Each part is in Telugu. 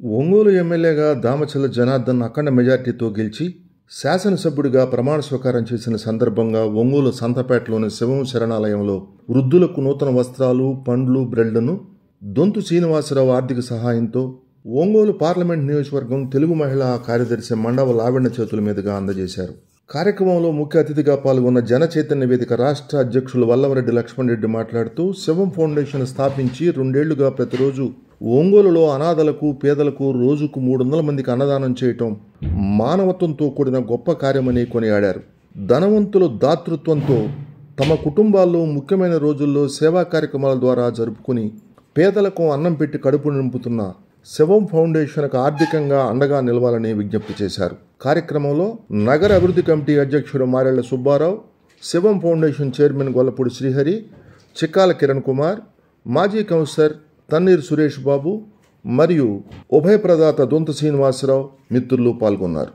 ఒంగోలు ఎమ్మెల్యేగా దామచల్ల జనార్దన్ అఖండ మెజార్టీతో గెలిచి శాసనసభ్యుడిగా ప్రమాణ స్వీకారం చేసిన సందర్భంగా ఒంగోలు సంతపేటలోని శివం శరణాలయంలో వృద్ధులకు నూతన వస్త్రాలు, పండ్లు, బ్రెడ్లను దొంతు శ్రీనివాసరావు ఆర్థిక సహాయంతో ఒంగోలు పార్లమెంట్ నియోజకవర్గం తెలుగు మహిళా కార్యదర్శి మండవ లావణ్య చేతుల మీదుగా అందజేశారు. కార్యక్రమంలో ముఖ్య అతిథిగా పాల్గొన్న జన చైతన్య వేదిక రాష్ట్ర అధ్యక్షులు వల్లవరెడ్డి లక్ష్మణ్ రెడ్డి మాట్లాడుతూ శివం ఫౌండేషన్ స్థాపించి 2 ఏళ్లుగా ప్రతిరోజు ఒంగోలులో అనాథలకు, పేదలకు రోజుకు 300 మందికి అన్నదానం చేయటం మానవత్వంతో కూడిన గొప్ప కార్యమని కొనియాడారు. ధనవంతులు దాతృత్వంతో తమ కుటుంబాల్లో ముఖ్యమైన రోజుల్లో సేవా కార్యక్రమాల ద్వారా జరుపుకుని పేదలకు అన్నం పెట్టి కడుపు నింపుతున్న శివం ఫౌండేషన్కు ఆర్థికంగా అండగా నిలవాలని విజ్ఞప్తి చేశారు. కార్యక్రమంలో నగర అభివృద్ధి కమిటీ అధ్యక్షుడు మారెళ్ల సుబ్బారావు, శివం ఫౌండేషన్ చైర్మన్ గొల్లపూడి శ్రీహరి, చిక్కాల కిరణ్ కుమార్, మాజీ కౌన్సిలర్ తన్నీర్ సురేష్ బాబు మరియు ఉభయ ప్రదాత దొంతు శ్రీనివాసరావు మిత్రులు పాల్గొన్నారు.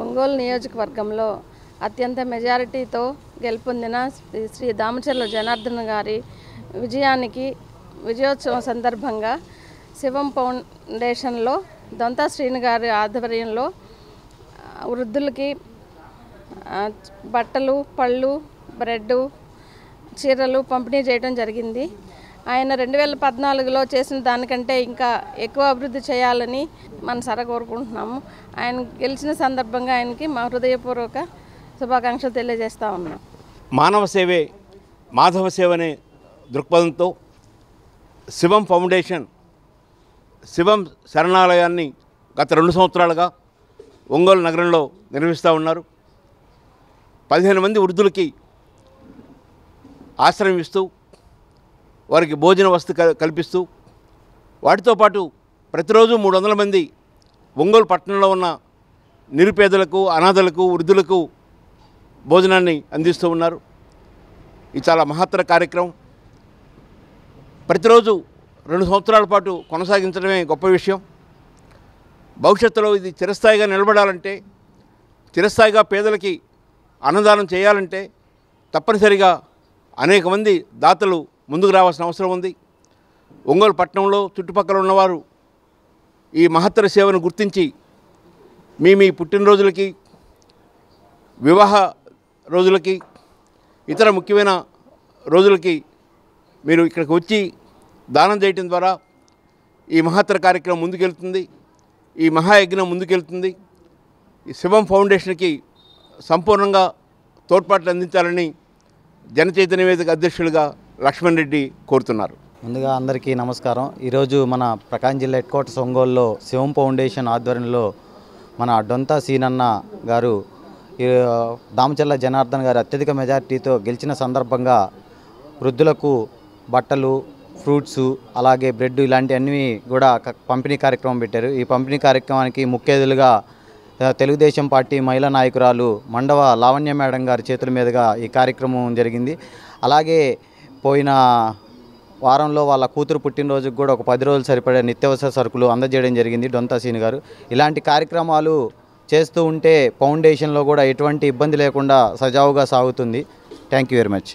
ఒంగోలు నియోజకవర్గంలో అత్యంత మెజారిటీతో గెలుపొందిన శ్రీ దామచల్ల జనార్దన్ గారి విజయోత్సవం సందర్భంగా శివం ఫౌండేషన్లో దొంతా శ్రీని గారి ఆధ్వర్యంలో వృద్ధులకి బట్టలు, పళ్ళు, బ్రెడ్, చీరలు పంపిణీ చేయడం జరిగింది. ఆయన 2014లో చేసిన దానికంటే ఇంకా ఎక్కువ అభివృద్ధి చేయాలని మనసారా కోరుకుంటున్నాము. ఆయన గెలిచిన సందర్భంగా ఆయనకి మా హృదయపూర్వక శుభాకాంక్షలు తెలియజేస్తా ఉన్నాం. మానవ సేవే మాధవ సేవ అనే దృక్పథంతో శివం ఫౌండేషన్ శివం శరణాలయాన్ని గత 2 సంవత్సరాలుగా ఒంగోలు నగరంలో నిర్వహిస్తూ ఉన్నారు. 15 మంది వృద్ధులకి ఆశ్రయం ఇస్తూ వారికి భోజన వసతి కల్పిస్తూ వాటితో పాటు ప్రతిరోజు 300 మంది ఒంగోలు పట్టణంలో ఉన్న నిరుపేదలకు, అనాథలకు, వృద్ధులకు భోజనాన్ని అందిస్తూ ఉన్నారు. ఇది చాలా మహత్తర కార్యక్రమం. ప్రతిరోజు 2 సంవత్సరాల పాటు కొనసాగించడమే గొప్ప విషయం. భవిష్యత్తులో ఇది చిరస్థాయిగా నిలబడాలంటే, చిరస్థాయిగా పేదలకి అన్నదానం చేయాలంటే తప్పనిసరిగా అనేక మంది దాతలు ముందుకు రావాల్సిన అవసరం ఉంది. ఒంగోలు పట్టణంలో చుట్టుపక్కల ఉన్నవారు ఈ మహత్తర సేవను గుర్తించి మీ పుట్టినరోజులకి, వివాహ రోజులకి, ఇతర ముఖ్యమైన రోజులకి మీరు ఇక్కడికి వచ్చి దానం చేయటం ద్వారా ఈ మహత్తర కార్యక్రమం ముందుకెళ్తుంది, ఈ మహాయజ్ఞం ముందుకెళ్తుంది. ఈ శివం ఫౌండేషన్కి సంపూర్ణంగా తోడ్పాట్లు అందించాలని జన చైతన్య వేదిక అధ్యక్షులుగా లక్ష్మణ్ రెడ్డి కోరుతున్నారు. ముందుగా అందరికీ నమస్కారం. ఈరోజు మన ప్రకాశం జిల్లా హెడ్ క్వార్టర్స్ ఒంగోలులో శివం ఫౌండేషన్ ఆధ్వర్యంలో మన డొంతా సీనన్న గారు దామచల్ల జనార్దన్ గారు అత్యధిక మెజార్టీతో గెలిచిన సందర్భంగా వృద్ధులకు బట్టలు, ఫ్రూట్స్, అలాగే బ్రెడ్ ఇలాంటివన్నీ కూడా పంపిణీ కార్యక్రమం పెట్టారు. ఈ పంపిణీ కార్యక్రమానికి ముఖ్య అతిథులుగా తెలుగుదేశం పార్టీ మహిళా నాయకురాలు మండవ లావణ్య మేడం గారి చేతుల మీదుగా ఈ కార్యక్రమం జరిగింది. అలాగే పోయిన వారంలో వాళ్ళ కూతురు పుట్టినరోజుకు కూడా ఒక 10 రోజులు సరిపడే నిత్యావసర సరుకులు అందజేయడం జరిగింది డొంతా సీన్ గారు. ఇలాంటి కార్యక్రమాలు చేస్తూ ఉంటే ఫౌండేషన్లో కూడా ఎటువంటి ఇబ్బంది లేకుండా సజావుగా సాగుతుంది. Thank you very much.